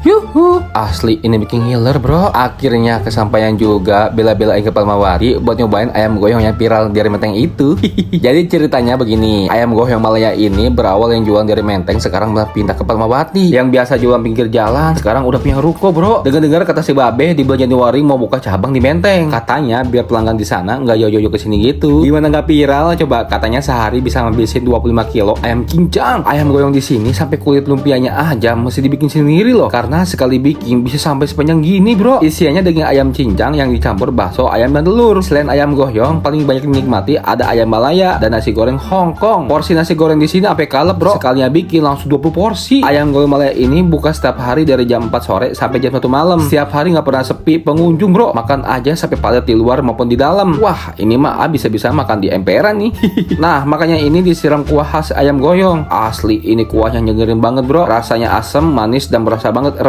Yuhu, asli ini bikin healer bro. Akhirnya kesampaian juga, bela-belain ke Palmawati buat nyobain ayam goyong yang viral dari Menteng itu. Jadi ceritanya begini, ayam goyong Malaya ini berawal yang jualan dari Menteng, sekarang malah pindah ke Palmawati. Yang biasa jualan pinggir jalan, sekarang udah punya ruko bro. Dengar-dengar kata si Babe di bulan Januari mau buka cabang di Menteng. Katanya biar pelanggan di sana nggak yoyo kesini gitu. Gimana nggak viral? Coba, katanya sehari bisa ngabisin 25 kilo ayam cincang. Ayam goyong di sini sampai kulit lumpianya aja mesti dibikin sendiri loh. Karena sekali bikin bisa sampai sepanjang gini bro. Isiannya daging ayam cincang yang dicampur bakso, ayam dan telur. Selain ayam goyong, paling banyak dinikmati ada ayam Malaya dan nasi goreng Hongkong. Porsi nasi goreng di sini sampai kalep bro. Sekalinya bikin langsung 20 porsi. Ayam goyong Malaya ini buka setiap hari dari jam 4 sore sampai jam 1 malam. Setiap hari nggak pernah sepi pengunjung bro. Makan aja sampai padat di luar maupun di dalam. Wah, ini mah bisa-bisa makan di emperan nih. Nah, makanya ini disiram kuah khas ayam goyong. Asli ini kuahnya nyegerin banget bro. Rasanya asam, manis dan berasa banget